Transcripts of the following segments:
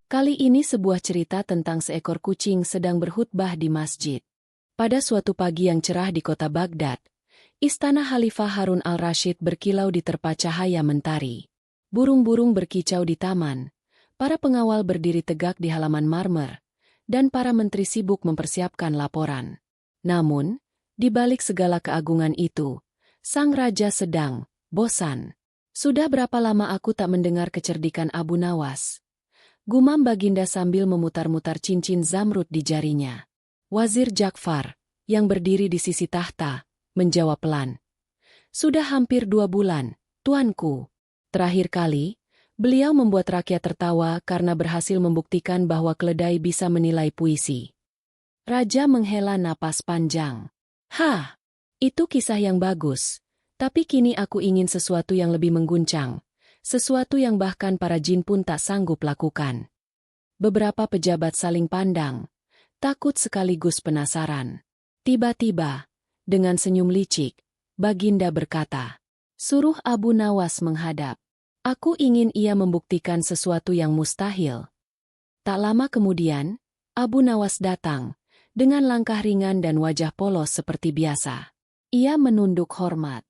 Kali ini sebuah cerita tentang seekor kucing sedang berkhutbah di masjid. Pada suatu pagi yang cerah di kota Baghdad, istana Khalifah Harun al-Rashid berkilau di terpa cahaya mentari. Burung-burung berkicau di taman, para pengawal berdiri tegak di halaman marmer, dan para menteri sibuk mempersiapkan laporan. Namun, di balik segala keagungan itu, sang raja sedang bosan. Sudah berapa lama aku tak mendengar kecerdikan Abu Nawas? Gumam Baginda sambil memutar-mutar cincin zamrud di jarinya. Wazir Ja'far, yang berdiri di sisi tahta, menjawab pelan. Sudah hampir 2 bulan, tuanku. Terakhir kali, beliau membuat rakyat tertawa karena berhasil membuktikan bahwa keledai bisa menilai puisi. Raja menghela napas panjang. Hah, itu kisah yang bagus. Tapi kini aku ingin sesuatu yang lebih mengguncang. Sesuatu yang bahkan para jin pun tak sanggup lakukan. Beberapa pejabat saling pandang, takut sekaligus penasaran. Tiba-tiba, dengan senyum licik, Baginda berkata, "Suruh Abu Nawas menghadap. Aku ingin ia membuktikan sesuatu yang mustahil." Tak lama kemudian, Abu Nawas datang, dengan langkah ringan dan wajah polos seperti biasa. Ia menunduk hormat.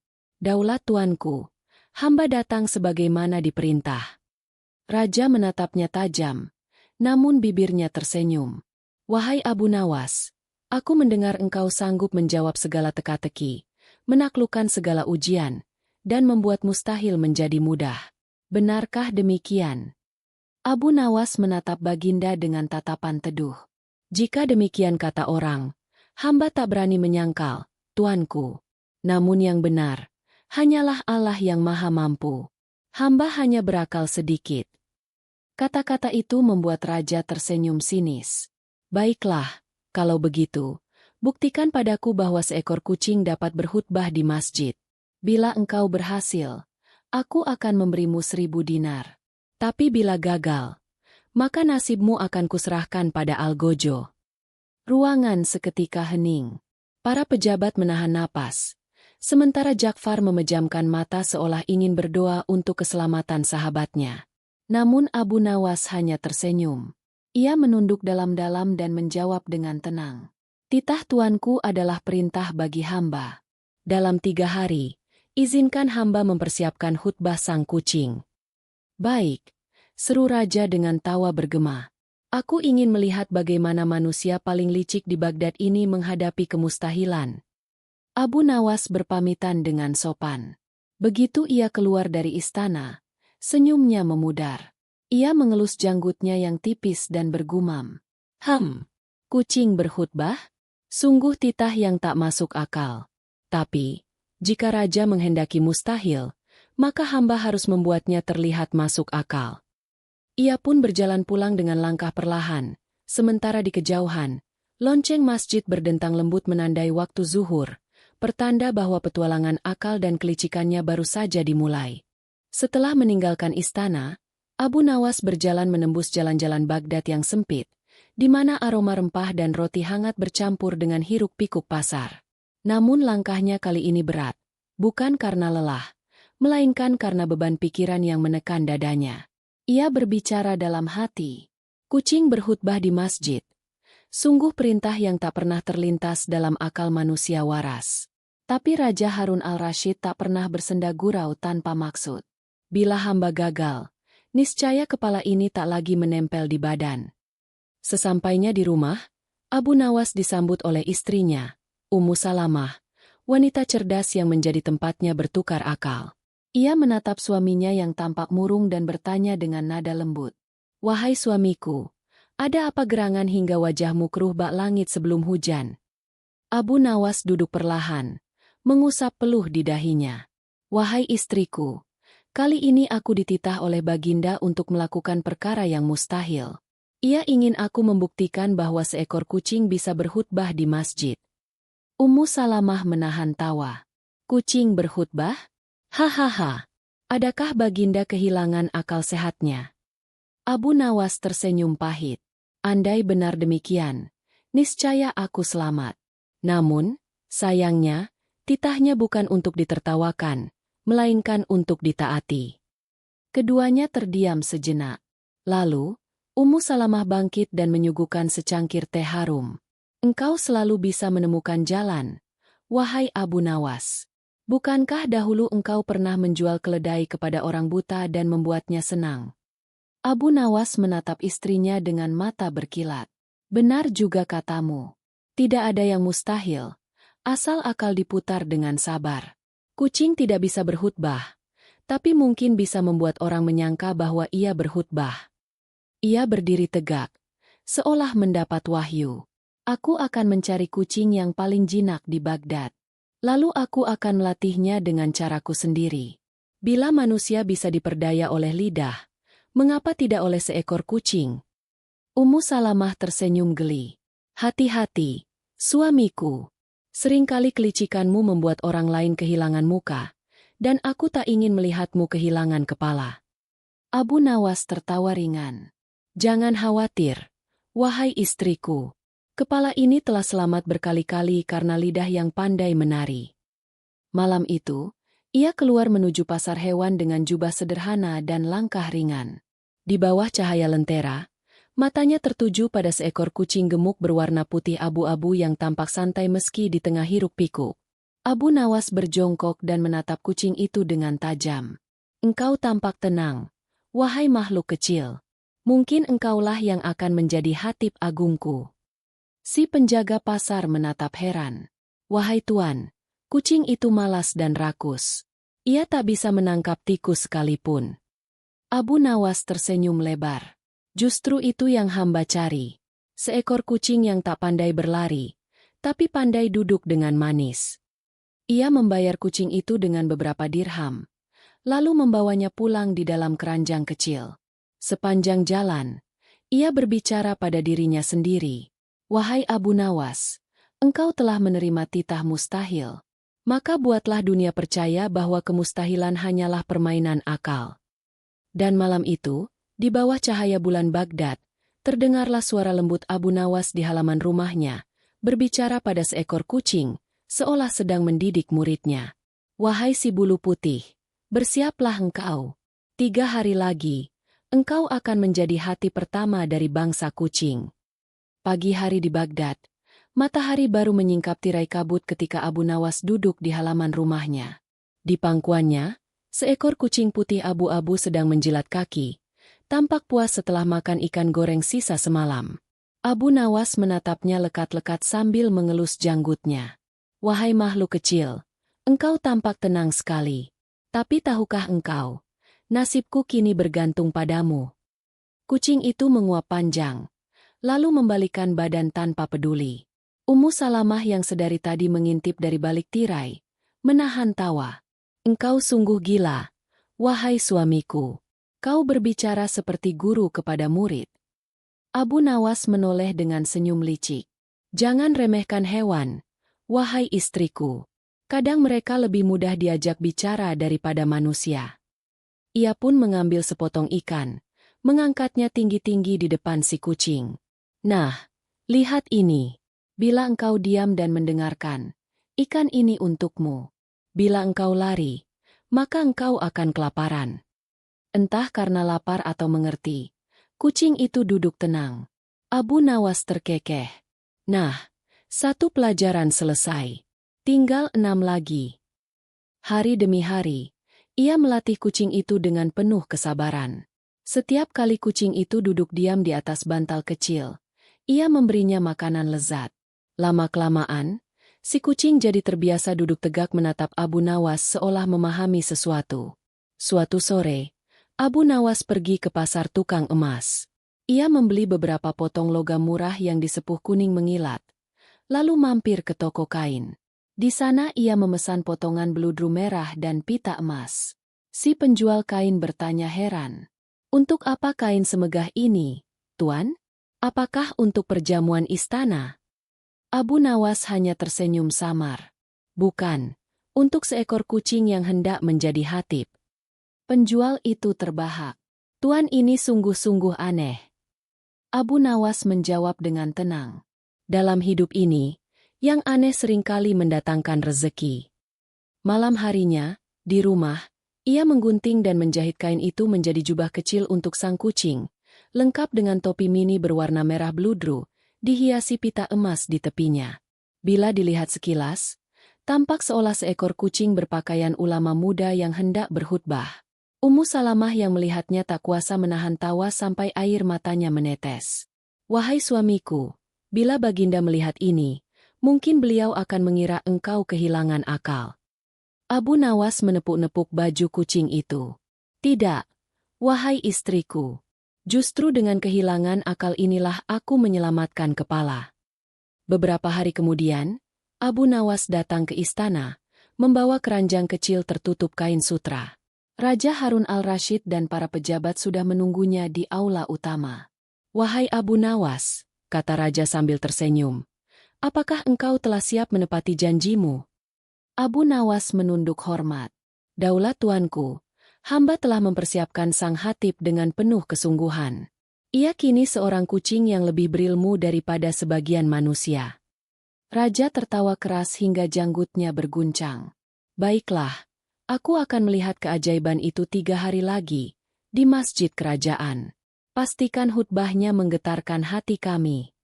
"Daulat tuanku, hamba datang sebagaimana diperintah." Raja menatapnya tajam, namun bibirnya tersenyum. "Wahai Abu Nawas, aku mendengar engkau sanggup menjawab segala teka-teki, menaklukkan segala ujian, dan membuat mustahil menjadi mudah. Benarkah demikian?" Abu Nawas menatap Baginda dengan tatapan teduh. "Jika demikian kata orang, hamba tak berani menyangkal, tuanku. Namun yang benar, hanyalah Allah yang maha mampu. Hamba hanya berakal sedikit." Kata-kata itu membuat raja tersenyum sinis. "Baiklah, kalau begitu, buktikan padaku bahwa seekor kucing dapat berkhutbah di masjid. Bila engkau berhasil, aku akan memberimu 1.000 dinar. Tapi bila gagal, maka nasibmu akan kuserahkan pada Algojo." Ruangan seketika hening. Para pejabat menahan napas. Sementara Ja'far memejamkan mata seolah ingin berdoa untuk keselamatan sahabatnya. Namun Abu Nawas hanya tersenyum. Ia menunduk dalam-dalam dan menjawab dengan tenang. "Titah tuanku adalah perintah bagi hamba. Dalam 3 hari, izinkan hamba mempersiapkan khutbah sang kucing." "Baik," seru raja dengan tawa bergema. "Aku ingin melihat bagaimana manusia paling licik di Baghdad ini menghadapi kemustahilan." Abu Nawas berpamitan dengan sopan. Begitu ia keluar dari istana, senyumnya memudar. Ia mengelus janggutnya yang tipis dan bergumam. Kucing berkhutbah? Sungguh titah yang tak masuk akal. Tapi, jika raja menghendaki mustahil, maka hamba harus membuatnya terlihat masuk akal." Ia pun berjalan pulang dengan langkah perlahan, sementara di kejauhan, lonceng masjid berdentang lembut menandai waktu zuhur, pertanda bahwa petualangan akal dan kelicikannya baru saja dimulai. Setelah meninggalkan istana, Abu Nawas berjalan menembus jalan-jalan Baghdad yang sempit, di mana aroma rempah dan roti hangat bercampur dengan hiruk-pikuk pasar. Namun langkahnya kali ini berat, bukan karena lelah, melainkan karena beban pikiran yang menekan dadanya. Ia berbicara dalam hati. Kucing berkhutbah di masjid. Sungguh perintah yang tak pernah terlintas dalam akal manusia waras. Tapi Raja Harun al-Rashid tak pernah bersenda gurau tanpa maksud. Bila hamba gagal, niscaya kepala ini tak lagi menempel di badan. Sesampainya di rumah, Abu Nawas disambut oleh istrinya, Ummu Salamah, wanita cerdas yang menjadi tempatnya bertukar akal. Ia menatap suaminya yang tampak murung dan bertanya dengan nada lembut. "Wahai suamiku, ada apa gerangan hingga wajahmu keruh bak langit sebelum hujan?" Abu Nawas duduk perlahan, mengusap peluh di dahinya. "Wahai istriku, kali ini aku dititah oleh Baginda untuk melakukan perkara yang mustahil. Ia ingin aku membuktikan bahwa seekor kucing bisa berkhutbah di masjid." Ummu Salamah menahan tawa. "Kucing berkhutbah? Hahaha. Adakah Baginda kehilangan akal sehatnya?" Abu Nawas tersenyum pahit. "Andai benar demikian, niscaya aku selamat. Namun, sayangnya, titahnya bukan untuk ditertawakan, melainkan untuk ditaati. Keduanya terdiam sejenak. Lalu, Ummu Salamah bangkit dan menyuguhkan secangkir teh harum. Engkau selalu bisa menemukan jalan, wahai Abu Nawas. Bukankah dahulu engkau pernah menjual keledai kepada orang buta dan membuatnya senang? Abu Nawas menatap istrinya dengan mata berkilat. Benar juga katamu. Tidak ada yang mustahil, asal akal diputar dengan sabar. Kucing tidak bisa berkhutbah, tapi mungkin bisa membuat orang menyangka bahwa ia berkhutbah. Ia berdiri tegak, seolah mendapat wahyu. Aku akan mencari kucing yang paling jinak di Baghdad. Lalu aku akan melatihnya dengan caraku sendiri. Bila manusia bisa diperdaya oleh lidah, mengapa tidak oleh seekor kucing? Ummu Salamah tersenyum geli. Hati-hati, suamiku. Seringkali kelicikanmu membuat orang lain kehilangan muka, dan aku tak ingin melihatmu kehilangan kepala. Abu Nawas tertawa ringan. Jangan khawatir, wahai istriku. Kepala ini telah selamat berkali-kali karena lidah yang pandai menari. Malam itu, ia keluar menuju pasar hewan dengan jubah sederhana dan langkah ringan. Di bawah cahaya lentera, matanya tertuju pada seekor kucing gemuk berwarna putih abu-abu yang tampak santai meski di tengah hiruk-pikuk. Abu Nawas berjongkok dan menatap kucing itu dengan tajam. Engkau tampak tenang, wahai makhluk kecil. Mungkin engkaulah yang akan menjadi hatib agungku. Si penjaga pasar menatap heran. Wahai tuan, kucing itu malas dan rakus. Ia tak bisa menangkap tikus sekalipun. Abu Nawas tersenyum lebar. Justru itu yang hamba cari. Seekor kucing yang tak pandai berlari, tapi pandai duduk dengan manis. Ia membayar kucing itu dengan beberapa dirham, lalu membawanya pulang di dalam keranjang kecil. Sepanjang jalan, ia berbicara pada dirinya sendiri. Wahai Abu Nawas, engkau telah menerima titah mustahil. Maka buatlah dunia percaya bahwa kemustahilan hanyalah permainan akal. Dan malam itu, di bawah cahaya bulan Baghdad, terdengarlah suara lembut Abu Nawas di halaman rumahnya, berbicara pada seekor kucing, seolah sedang mendidik muridnya. Wahai si bulu putih, bersiaplah engkau. 3 hari lagi, engkau akan menjadi hati pertama dari bangsa kucing. Pagi hari di Baghdad, matahari baru menyingkap tirai kabut ketika Abu Nawas duduk di halaman rumahnya. Di pangkuannya, seekor kucing putih abu-abu sedang menjilat kaki, tampak puas setelah makan ikan goreng sisa semalam. Abu Nawas menatapnya lekat-lekat sambil mengelus janggutnya. Wahai makhluk kecil, engkau tampak tenang sekali. Tapi tahukah engkau, nasibku kini bergantung padamu. Kucing itu menguap panjang, lalu membalikkan badan tanpa peduli. Ummu Salamah yang sedari tadi mengintip dari balik tirai, menahan tawa. Engkau sungguh gila, wahai suamiku. Kau berbicara seperti guru kepada murid. Abu Nawas menoleh dengan senyum licik. Jangan remehkan hewan, wahai istriku. Kadang mereka lebih mudah diajak bicara daripada manusia. Ia pun mengambil sepotong ikan, mengangkatnya tinggi-tinggi di depan si kucing. Nah, lihat ini. Bila engkau diam dan mendengarkan, ikan ini untukmu. Bila engkau lari, maka engkau akan kelaparan. Entah karena lapar atau mengerti, kucing itu duduk tenang. Abu Nawas terkekeh. Nah, 1 pelajaran selesai. Tinggal 6 lagi. Hari demi hari, ia melatih kucing itu dengan penuh kesabaran. Setiap kali kucing itu duduk diam di atas bantal kecil, ia memberinya makanan lezat. Lama-kelamaan, si kucing jadi terbiasa duduk tegak menatap Abu Nawas seolah memahami sesuatu. Suatu sore, Abu Nawas pergi ke pasar tukang emas. Ia membeli beberapa potong logam murah yang disepuh kuning mengilat, lalu mampir ke toko kain. Di sana ia memesan potongan beludru merah dan pita emas. Si penjual kain bertanya heran. Untuk apa kain semegah ini, Tuan? Apakah untuk perjamuan istana? Abu Nawas hanya tersenyum samar. Bukan, untuk seekor kucing yang hendak menjadi hatib. Penjual itu terbahak. Tuan ini sungguh-sungguh aneh. Abu Nawas menjawab dengan tenang. Dalam hidup ini, yang aneh seringkali mendatangkan rezeki. Malam harinya, Di rumah, ia menggunting dan menjahit kain itu menjadi jubah kecil untuk sang kucing, lengkap dengan topi mini berwarna merah bludru, dihiasi pita emas di tepinya. Bila dilihat sekilas, tampak seolah seekor kucing berpakaian ulama muda yang hendak berkhutbah. Ummu Salamah yang melihatnya tak kuasa menahan tawa sampai air matanya menetes. "Wahai suamiku, bila Baginda melihat ini, mungkin beliau akan mengira engkau kehilangan akal." Abu Nawas menepuk-nepuk baju kucing itu. "Tidak, wahai istriku. Justru dengan kehilangan akal inilah aku menyelamatkan kepala." Beberapa hari kemudian, Abu Nawas datang ke istana, membawa keranjang kecil tertutup kain sutra. Raja Harun al-Rashid dan para pejabat sudah menunggunya di aula utama. "Wahai Abu Nawas," kata raja sambil tersenyum, "apakah engkau telah siap menepati janjimu?" Abu Nawas menunduk hormat. "Daulat tuanku, hamba telah mempersiapkan sang hatib dengan penuh kesungguhan. Ia kini seorang kucing yang lebih berilmu daripada sebagian manusia." Raja tertawa keras hingga janggutnya berguncang. "Baiklah, aku akan melihat keajaiban itu 3 hari lagi, di masjid kerajaan. Pastikan khutbahnya menggetarkan hati kami."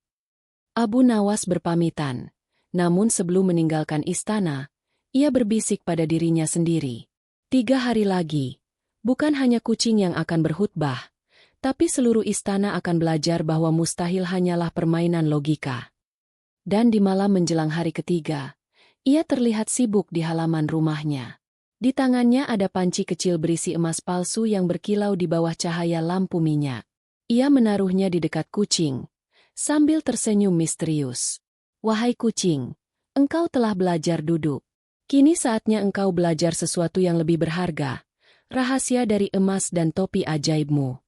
Abu Nawas berpamitan, namun sebelum meninggalkan istana, ia berbisik pada dirinya sendiri. 3 hari lagi, bukan hanya kucing yang akan berkhutbah, tapi seluruh istana akan belajar bahwa mustahil hanyalah permainan logika. Dan di malam menjelang hari ketiga, ia terlihat sibuk di halaman rumahnya. Di tangannya ada panci kecil berisi emas palsu yang berkilau di bawah cahaya lampu minyak. Ia menaruhnya di dekat kucing, sambil tersenyum misterius. "Wahai kucing, engkau telah belajar duduk. Kini saatnya engkau belajar sesuatu yang lebih berharga, rahasia dari emas dan topi ajaibmu."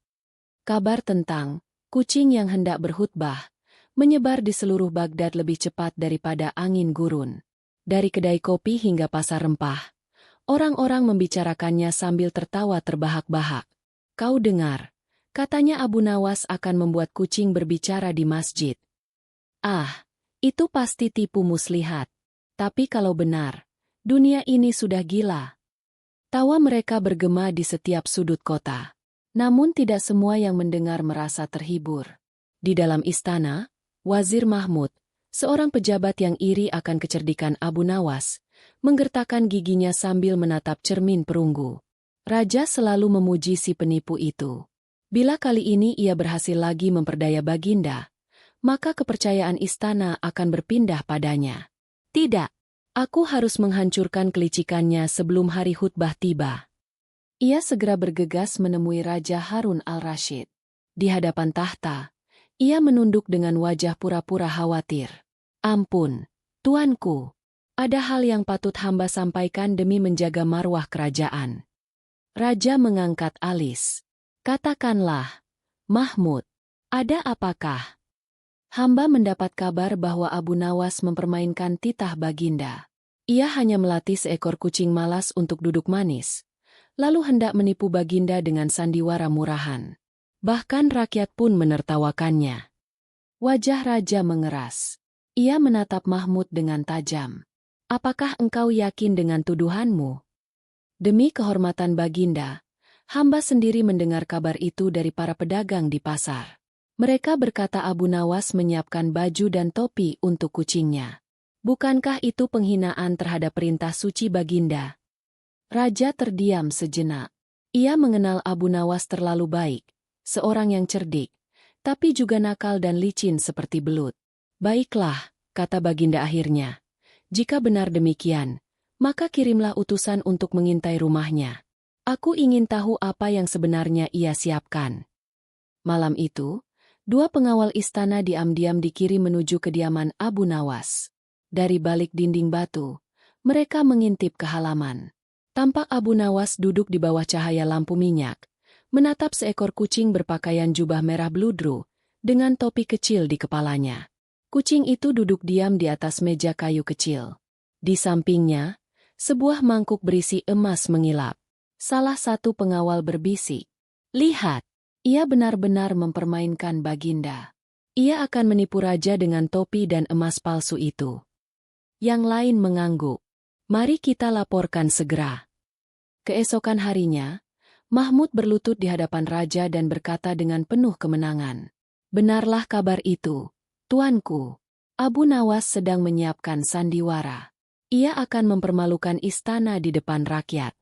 Kabar tentang kucing yang hendak berkhutbah menyebar di seluruh Baghdad lebih cepat daripada angin gurun. Dari kedai kopi hingga pasar rempah, orang-orang membicarakannya sambil tertawa terbahak-bahak. "Kau dengar, katanya Abu Nawas akan membuat kucing berbicara di masjid." "Ah, itu pasti tipu muslihat. Tapi kalau benar, dunia ini sudah gila." Tawa mereka bergema di setiap sudut kota. Namun tidak semua yang mendengar merasa terhibur. Di dalam istana, Wazir Mahmud, seorang pejabat yang iri akan kecerdikan Abu Nawas, menggertakkan giginya sambil menatap cermin perunggu. Raja selalu memuji si penipu itu. Bila kali ini ia berhasil lagi memperdaya Baginda, maka kepercayaan istana akan berpindah padanya. "Tidak, aku harus menghancurkan kelicikannya sebelum hari khutbah tiba." Ia segera bergegas menemui Raja Harun al-Rashid. Di hadapan tahta, ia menunduk dengan wajah pura-pura khawatir. "Ampun, tuanku, ada hal yang patut hamba sampaikan demi menjaga marwah kerajaan." Raja mengangkat alis. "Katakanlah, Mahmud, ada apakah?" "Hamba mendapat kabar bahwa Abu Nawas mempermainkan titah Baginda. Ia hanya melatih seekor kucing malas untuk duduk manis, lalu hendak menipu Baginda dengan sandiwara murahan. Bahkan rakyat pun menertawakannya." Wajah raja mengeras. Ia menatap Mahmud dengan tajam. "Apakah engkau yakin dengan tuduhanmu?" "Demi kehormatan Baginda, hamba sendiri mendengar kabar itu dari para pedagang di pasar. Mereka berkata Abu Nawas menyiapkan baju dan topi untuk kucingnya. Bukankah itu penghinaan terhadap perintah suci Baginda?" Raja terdiam sejenak. Ia mengenal Abu Nawas terlalu baik, seorang yang cerdik, tapi juga nakal dan licin seperti belut. "Baiklah," kata Baginda akhirnya. "Jika benar demikian, maka kirimlah utusan untuk mengintai rumahnya. Aku ingin tahu apa yang sebenarnya ia siapkan." Malam itu, 2 pengawal istana diam-diam dikirim menuju kediaman Abu Nawas. Dari balik dinding batu, mereka mengintip ke halaman. Tampak Abu Nawas duduk di bawah cahaya lampu minyak, menatap seekor kucing berpakaian jubah merah bludru, dengan topi kecil di kepalanya. Kucing itu duduk diam di atas meja kayu kecil. Di sampingnya, sebuah mangkuk berisi emas mengilap. Salah satu pengawal berbisik, "Lihat, ia benar-benar mempermainkan Baginda. Ia akan menipu raja dengan topi dan emas palsu itu." Yang lain mengangguk. "Mari kita laporkan segera." Keesokan harinya, Mahmud berlutut di hadapan raja dan berkata dengan penuh kemenangan. Benarlah kabar itu, tuanku. Abu Nawas sedang menyiapkan sandiwara. Ia akan mempermalukan istana di depan rakyat.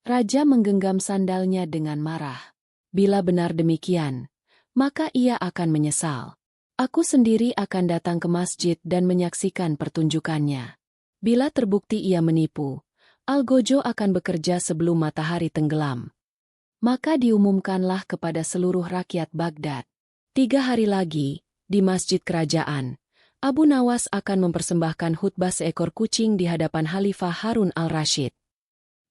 Raja menggenggam sandalnya dengan marah. Bila benar demikian, maka ia akan menyesal. Aku sendiri akan datang ke masjid dan menyaksikan pertunjukannya. Bila terbukti ia menipu, Algojo akan bekerja sebelum matahari tenggelam. Maka diumumkanlah kepada seluruh rakyat Baghdad. 3 hari lagi, di masjid kerajaan, Abu Nawas akan mempersembahkan khutbah seekor kucing di hadapan Khalifah Harun al-Rashid.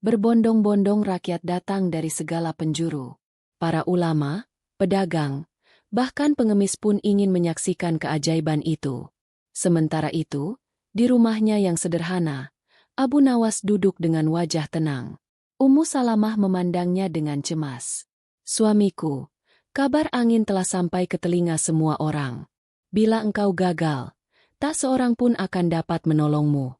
Berbondong-bondong rakyat datang dari segala penjuru. Para ulama, pedagang, bahkan pengemis pun ingin menyaksikan keajaiban itu. Sementara itu, di rumahnya yang sederhana, Abu Nawas duduk dengan wajah tenang. Ummu Salamah memandangnya dengan cemas. Suamiku, kabar angin telah sampai ke telinga semua orang. Bila engkau gagal, tak seorang pun akan dapat menolongmu.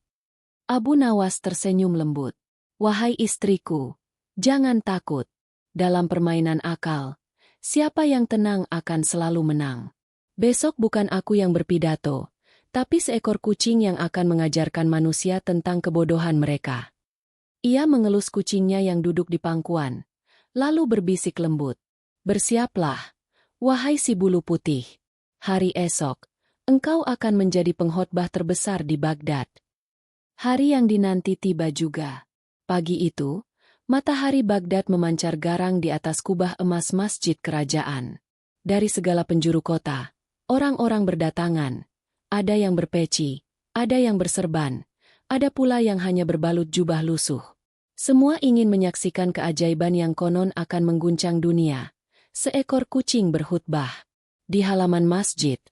Abu Nawas tersenyum lembut. Wahai istriku, jangan takut. Dalam permainan akal, siapa yang tenang akan selalu menang. Besok bukan aku yang berpidato, tapi seekor kucing yang akan mengajarkan manusia tentang kebodohan mereka. Ia mengelus kucingnya yang duduk di pangkuan, lalu berbisik lembut. Bersiaplah, wahai si bulu putih. Hari esok, engkau akan menjadi pengkhotbah terbesar di Baghdad. Hari yang dinanti tiba juga. Pagi itu, matahari Baghdad memancar garang di atas kubah emas masjid kerajaan. Dari segala penjuru kota, orang-orang berdatangan. Ada yang berpeci, ada yang berserban, ada pula yang hanya berbalut jubah lusuh. Semua ingin menyaksikan keajaiban yang konon akan mengguncang dunia. Seekor kucing berkhutbah. Di halaman masjid,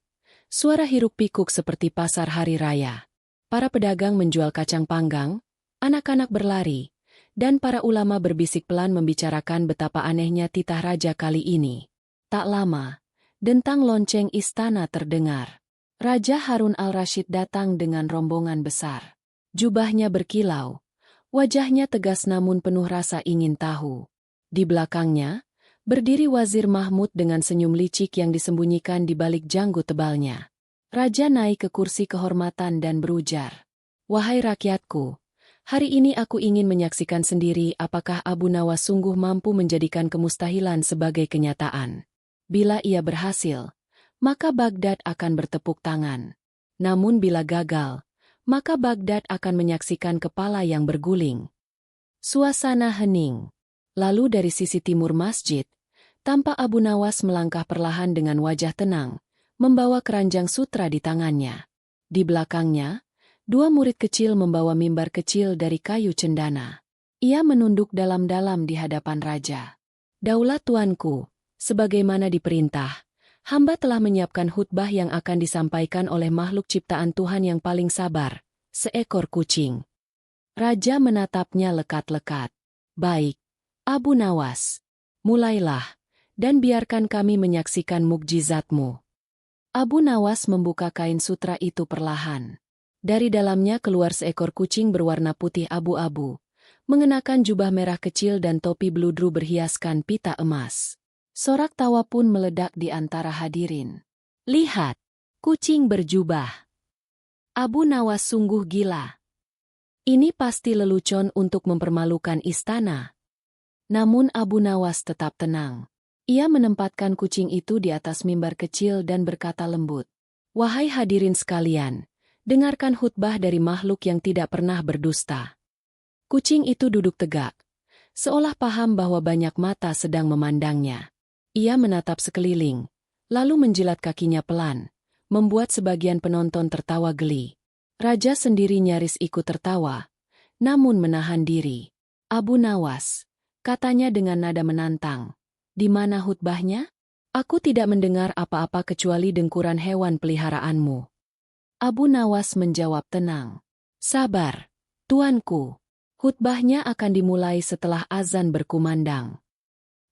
suara hiruk-pikuk seperti pasar hari raya. Para pedagang menjual kacang panggang, anak-anak berlari, dan para ulama berbisik pelan membicarakan betapa anehnya titah raja kali ini. Tak lama, dentang lonceng istana terdengar. Raja Harun al-Rashid datang dengan rombongan besar. Jubahnya berkilau, wajahnya tegas namun penuh rasa ingin tahu. Di belakangnya, berdiri Wazir Mahmud dengan senyum licik yang disembunyikan di balik janggut tebalnya. Raja naik ke kursi kehormatan dan berujar, "Wahai rakyatku, hari ini aku ingin menyaksikan sendiri apakah Abu Nawas sungguh mampu menjadikan kemustahilan sebagai kenyataan. Bila ia berhasil, maka Baghdad akan bertepuk tangan. Namun bila gagal, maka Baghdad akan menyaksikan kepala yang berguling." Suasana hening. Lalu dari sisi timur masjid, tampak Abu Nawas melangkah perlahan dengan wajah tenang, membawa keranjang sutra di tangannya. Di belakangnya, 2 murid kecil membawa mimbar kecil dari kayu cendana. Ia menunduk dalam-dalam di hadapan raja. "Daulat tuanku, sebagaimana diperintah, hamba telah menyiapkan khutbah yang akan disampaikan oleh makhluk ciptaan Tuhan yang paling sabar, seekor kucing." Raja menatapnya lekat-lekat. "Baik, Abu Nawas, mulailah, dan biarkan kami menyaksikan mukjizatmu." Abu Nawas membuka kain sutra itu perlahan. Dari dalamnya keluar seekor kucing berwarna putih abu-abu, mengenakan jubah merah kecil dan topi beludru berhiaskan pita emas. Sorak tawa pun meledak di antara hadirin. "Lihat, kucing berjubah. Abu Nawas sungguh gila. Ini pasti lelucon untuk mempermalukan istana." Namun Abu Nawas tetap tenang. Ia menempatkan kucing itu di atas mimbar kecil dan berkata lembut, "Wahai hadirin sekalian, dengarkan khutbah dari makhluk yang tidak pernah berdusta." Kucing itu duduk tegak, seolah paham bahwa banyak mata sedang memandangnya. Ia menatap sekeliling, lalu menjilat kakinya pelan, membuat sebagian penonton tertawa geli. Raja sendiri nyaris ikut tertawa, namun menahan diri. "Abu Nawas," katanya dengan nada menantang, "di mana khutbahnya? Aku tidak mendengar apa-apa kecuali dengkuran hewan peliharaanmu." Abu Nawas menjawab tenang, "Sabar, tuanku. Khutbahnya akan dimulai setelah azan berkumandang."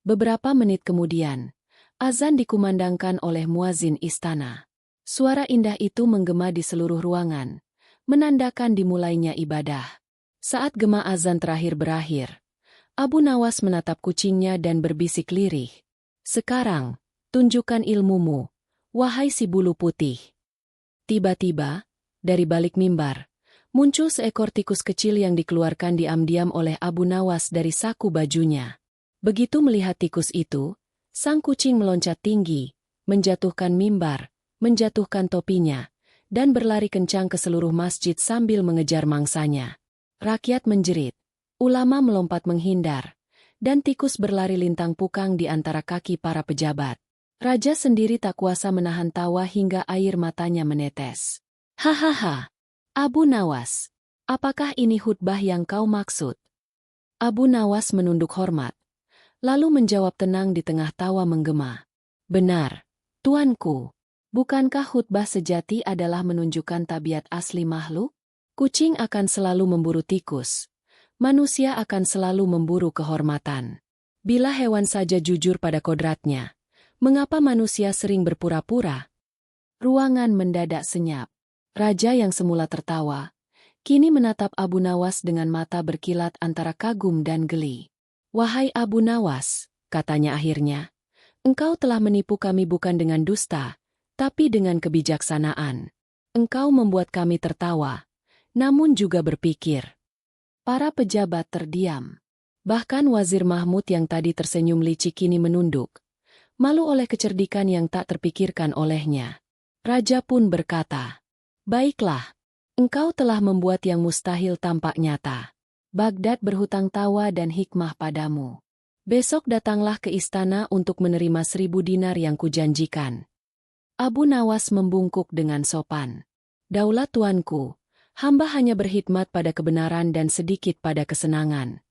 Beberapa menit kemudian, azan dikumandangkan oleh muazin istana. Suara indah itu menggema di seluruh ruangan, menandakan dimulainya ibadah. Saat gema azan terakhir berakhir, Abu Nawas menatap kucingnya dan berbisik lirih. Sekarang, tunjukkan ilmumu, wahai si bulu putih. Tiba-tiba, dari balik mimbar, muncul seekor tikus kecil yang dikeluarkan diam-diam oleh Abu Nawas dari saku bajunya. Begitu melihat tikus itu, sang kucing meloncat tinggi, menjatuhkan mimbar, menjatuhkan topinya, dan berlari kencang ke seluruh masjid sambil mengejar mangsanya. Rakyat menjerit, ulama melompat menghindar, dan tikus berlari lintang pukang di antara kaki para pejabat. Raja sendiri tak kuasa menahan tawa hingga air matanya menetes. Hahaha. Abu Nawas, apakah ini khutbah yang kau maksud? Abu Nawas menunduk hormat, lalu menjawab tenang di tengah tawa menggema. Benar, tuanku. Bukankah khutbah sejati adalah menunjukkan tabiat asli makhluk? Kucing akan selalu memburu tikus. Manusia akan selalu memburu kehormatan. Bila hewan saja jujur pada kodratnya, mengapa manusia sering berpura-pura? Ruangan mendadak senyap. Raja yang semula tertawa, kini menatap Abu Nawas dengan mata berkilat antara kagum dan geli. Wahai Abu Nawas, katanya akhirnya, engkau telah menipu kami bukan dengan dusta, tapi dengan kebijaksanaan. Engkau membuat kami tertawa, namun juga berpikir. Para pejabat terdiam. Bahkan Wazir Mahmud yang tadi tersenyum licik kini menunduk, malu oleh kecerdikan yang tak terpikirkan olehnya. Raja pun berkata, baiklah, engkau telah membuat yang mustahil tampak nyata. Baghdad berhutang tawa dan hikmah padamu. Besok datanglah ke istana untuk menerima 1000 dinar yang kujanjikan. Abu Nawas membungkuk dengan sopan. Daulat tuanku, hamba hanya berkhidmat pada kebenaran dan sedikit pada kesenangan.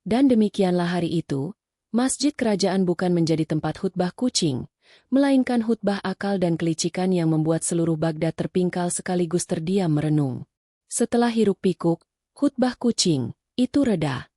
Dan demikianlah hari itu, masjid kerajaan bukan menjadi tempat khutbah kucing, melainkan khutbah akal dan kelicikan yang membuat seluruh Baghdad terpingkal sekaligus terdiam merenung. Setelah hiruk-pikuk, khutbah kucing, itu reda.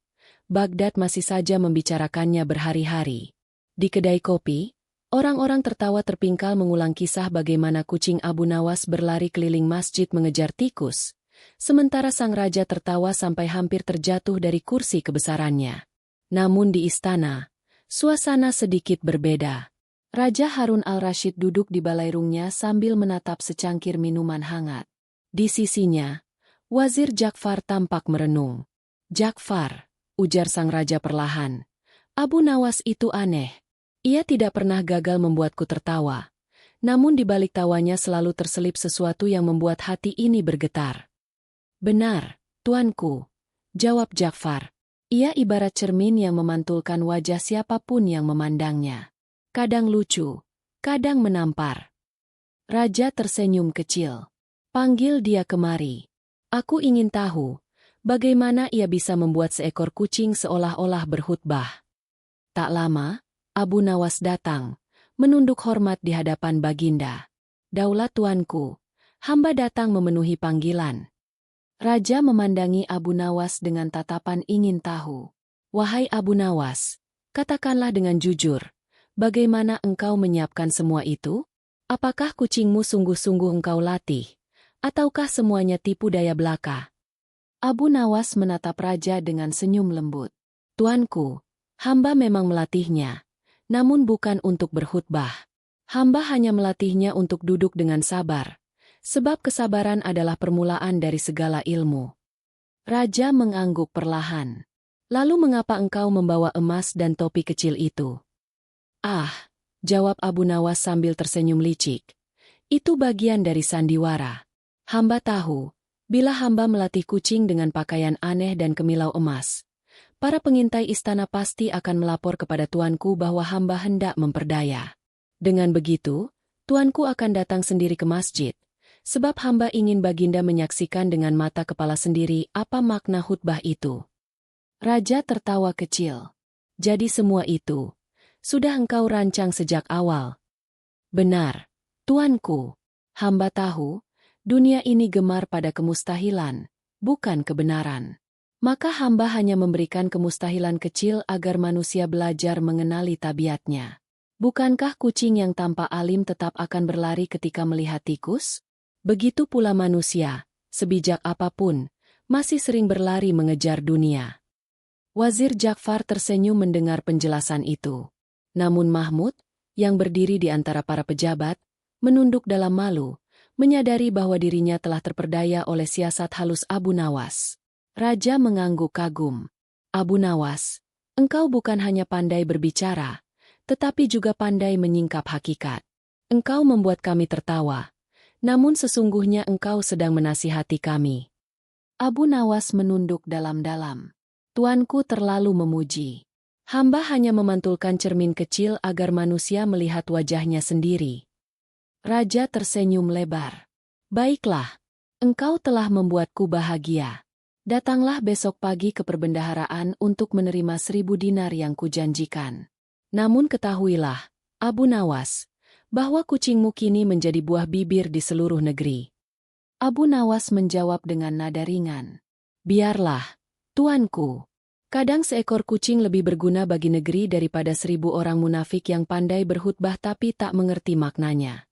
Baghdad masih saja membicarakannya berhari-hari. Di kedai kopi, orang-orang tertawa terpingkal mengulang kisah bagaimana kucing Abu Nawas berlari keliling masjid mengejar tikus, sementara sang raja tertawa sampai hampir terjatuh dari kursi kebesarannya. Namun di istana, suasana sedikit berbeda. Raja Harun al-Rashid duduk di balairungnya sambil menatap secangkir minuman hangat. Di sisinya, Wazir Ja'far tampak merenung. Ja'far, ujar sang raja perlahan. Abu Nawas itu aneh. Ia tidak pernah gagal membuatku tertawa. Namun di balik tawanya selalu terselip sesuatu yang membuat hati ini bergetar. Benar, tuanku, jawab Ja'far. Ia ibarat cermin yang memantulkan wajah siapapun yang memandangnya. Kadang lucu, kadang menampar. Raja tersenyum kecil. Panggil dia kemari. Aku ingin tahu, bagaimana ia bisa membuat seekor kucing seolah-olah berkhutbah. Tak lama, Abu Nawas datang, menunduk hormat di hadapan Baginda. Daulat tuanku, hamba datang memenuhi panggilan. Raja memandangi Abu Nawas dengan tatapan ingin tahu. Wahai Abu Nawas, katakanlah dengan jujur, bagaimana engkau menyiapkan semua itu? Apakah kucingmu sungguh-sungguh engkau latih? Ataukah semuanya tipu daya belaka? Abu Nawas menatap raja dengan senyum lembut. Tuanku, hamba memang melatihnya, namun bukan untuk berkhutbah. Hamba hanya melatihnya untuk duduk dengan sabar, sebab kesabaran adalah permulaan dari segala ilmu. Raja mengangguk perlahan. Lalu mengapa engkau membawa emas dan topi kecil itu? Ah, jawab Abu Nawas sambil tersenyum licik. Itu bagian dari sandiwara. Hamba tahu, bila hamba melatih kucing dengan pakaian aneh dan kemilau emas, para pengintai istana pasti akan melapor kepada tuanku bahwa hamba hendak memperdaya. Dengan begitu, tuanku akan datang sendiri ke masjid, sebab hamba ingin Baginda menyaksikan dengan mata kepala sendiri apa makna khutbah itu. Raja tertawa kecil. Jadi semua itu sudah engkau rancang sejak awal. Benar, tuanku. Hamba tahu, dunia ini gemar pada kemustahilan, bukan kebenaran. Maka hamba hanya memberikan kemustahilan kecil agar manusia belajar mengenali tabiatnya. Bukankah kucing yang tanpa alim tetap akan berlari ketika melihat tikus? Begitu pula manusia, sebijak apapun, masih sering berlari mengejar dunia. Wazir Ja'far tersenyum mendengar penjelasan itu. Namun Mahmud, yang berdiri di antara para pejabat, menunduk dalam malu, menyadari bahwa dirinya telah terperdaya oleh siasat halus Abu Nawas. Raja mengangguk kagum. Abu Nawas, engkau bukan hanya pandai berbicara, tetapi juga pandai menyingkap hakikat. Engkau membuat kami tertawa, namun sesungguhnya engkau sedang menasihati kami. Abu Nawas menunduk dalam-dalam. Tuanku terlalu memuji. Hamba hanya memantulkan cermin kecil agar manusia melihat wajahnya sendiri. Raja tersenyum lebar. Baiklah, engkau telah membuatku bahagia. Datanglah besok pagi ke perbendaharaan untuk menerima 1000 dinar yang kujanjikan. Namun ketahuilah, Abu Nawas, bahwa kucingmu kini menjadi buah bibir di seluruh negeri. Abu Nawas menjawab dengan nada ringan. Biarlah, tuanku. Kadang seekor kucing lebih berguna bagi negeri daripada 1000 orang munafik yang pandai berkhutbah tapi tak mengerti maknanya.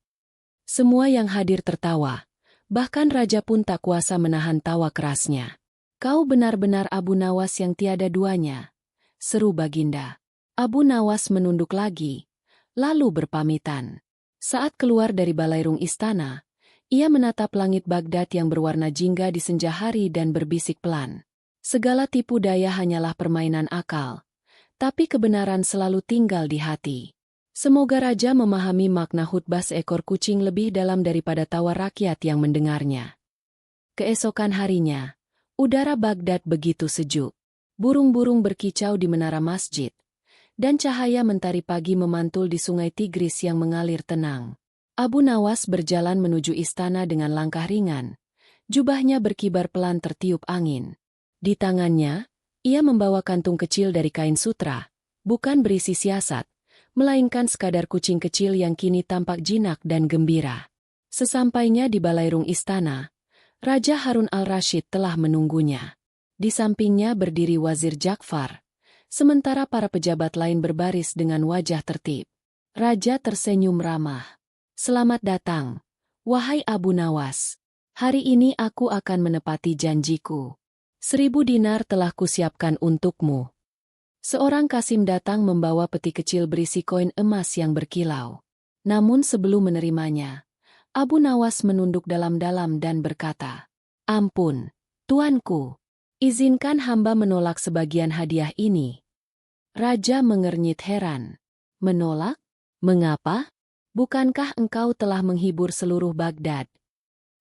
Semua yang hadir tertawa. Bahkan raja pun tak kuasa menahan tawa kerasnya. Kau benar-benar Abu Nawas yang tiada duanya, seru Baginda. Abu Nawas menunduk lagi, lalu berpamitan. Saat keluar dari balairung istana, ia menatap langit Baghdad yang berwarna jingga di senja hari dan berbisik pelan. Segala tipu daya hanyalah permainan akal, tapi kebenaran selalu tinggal di hati. Semoga raja memahami makna khutbah seekor kucing lebih dalam daripada tawa rakyat yang mendengarnya. Keesokan harinya, udara Baghdad begitu sejuk. Burung-burung berkicau di menara masjid, dan cahaya mentari pagi memantul di sungai Tigris yang mengalir tenang. Abu Nawas berjalan menuju istana dengan langkah ringan. Jubahnya berkibar pelan tertiup angin. Di tangannya, ia membawa kantung kecil dari kain sutra, bukan berisi siasat, melainkan sekadar kucing kecil yang kini tampak jinak dan gembira. Sesampainya di balairung istana, Raja Harun al-Rashid telah menunggunya. Di sampingnya berdiri Wazir Ja'far, sementara para pejabat lain berbaris dengan wajah tertib. Raja tersenyum ramah. Selamat datang, wahai Abu Nawas. Hari ini aku akan menepati janjiku. 1000 dinar telah kusiapkan untukmu. Seorang kasim datang membawa peti kecil berisi koin emas yang berkilau. Namun sebelum menerimanya, Abu Nawas menunduk dalam-dalam dan berkata, Ampun, tuanku, izinkan hamba menolak sebagian hadiah ini. Raja mengernyit heran. Menolak? Mengapa? Bukankah engkau telah menghibur seluruh Baghdad?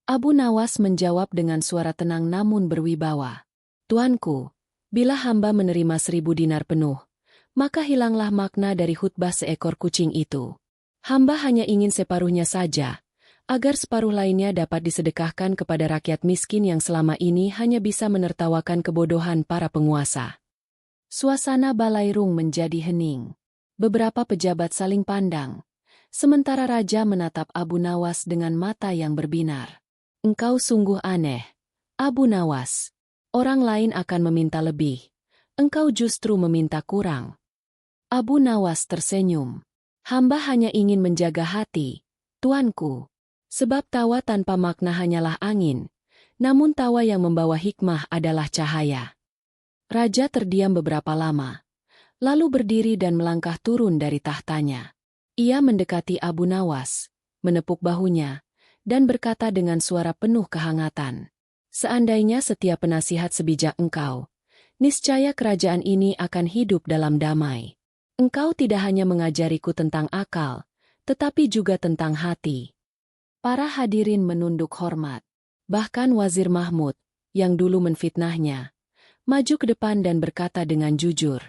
Abu Nawas menjawab dengan suara tenang namun berwibawa. Tuanku, bila hamba menerima 1000 dinar penuh, maka hilanglah makna dari khutbah seekor kucing itu. Hamba hanya ingin separuhnya saja, agar separuh lainnya dapat disedekahkan kepada rakyat miskin yang selama ini hanya bisa menertawakan kebodohan para penguasa. Suasana balairung menjadi hening. Beberapa pejabat saling pandang, sementara raja menatap Abu Nawas dengan mata yang berbinar. Engkau sungguh aneh, Abu Nawas. Orang lain akan meminta lebih, engkau justru meminta kurang. Abu Nawas tersenyum. Hamba hanya ingin menjaga hati, tuanku. Sebab tawa tanpa makna hanyalah angin, namun tawa yang membawa hikmah adalah cahaya. Raja terdiam beberapa lama, lalu berdiri dan melangkah turun dari tahtanya. Ia mendekati Abu Nawas, menepuk bahunya, dan berkata dengan suara penuh kehangatan. Seandainya setiap penasihat sebijak engkau, niscaya kerajaan ini akan hidup dalam damai. Engkau tidak hanya mengajariku tentang akal, tetapi juga tentang hati. Para hadirin menunduk hormat. Bahkan Wazir Mahmud, yang dulu menfitnahnya, maju ke depan dan berkata dengan jujur,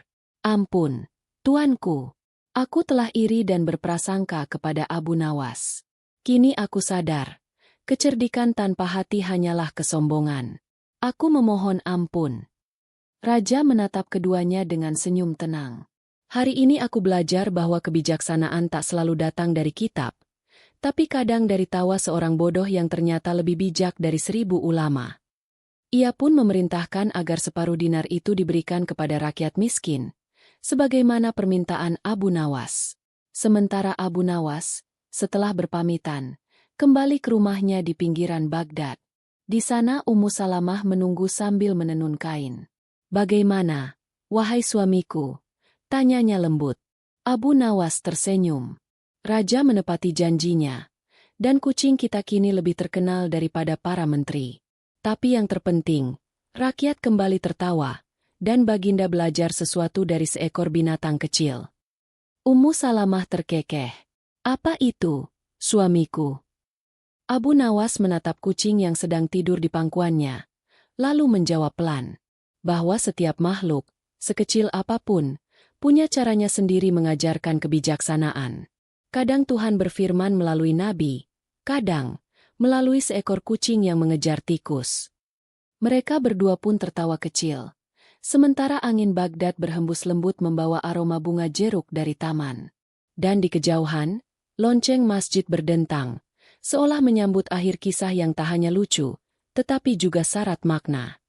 Ampun, tuanku, aku telah iri dan berprasangka kepada Abu Nawas. Kini aku sadar, kecerdikan tanpa hati hanyalah kesombongan. Aku memohon ampun. Raja menatap keduanya dengan senyum tenang. Hari ini aku belajar bahwa kebijaksanaan tak selalu datang dari kitab, tapi kadang dari tawa seorang bodoh yang ternyata lebih bijak dari 1000 ulama. Ia pun memerintahkan agar separuh dinar itu diberikan kepada rakyat miskin, sebagaimana permintaan Abu Nawas. Sementara Abu Nawas, setelah berpamitan, kembali ke rumahnya di pinggiran Baghdad. Di sana Ummu Salamah menunggu sambil menenun kain. Bagaimana, Wahai suamiku, tanyanya lembut. Abu Nawas tersenyum. Raja menepati janjinya, dan kucing kita kini lebih terkenal daripada para menteri. Tapi yang terpenting, rakyat kembali tertawa, dan Baginda belajar sesuatu dari seekor binatang kecil. Ummu Salamah terkekeh. Apa itu, suamiku? Abu Nawas menatap kucing yang sedang tidur di pangkuannya, lalu menjawab pelan, bahwa setiap makhluk, sekecil apapun, punya caranya sendiri mengajarkan kebijaksanaan. Kadang Tuhan berfirman melalui nabi, kadang melalui seekor kucing yang mengejar tikus. Mereka berdua pun tertawa kecil, sementara angin Baghdad berhembus lembut membawa aroma bunga jeruk dari taman. Dan di kejauhan, lonceng masjid berdentang, seolah menyambut akhir kisah yang tak hanya lucu, tetapi juga syarat makna.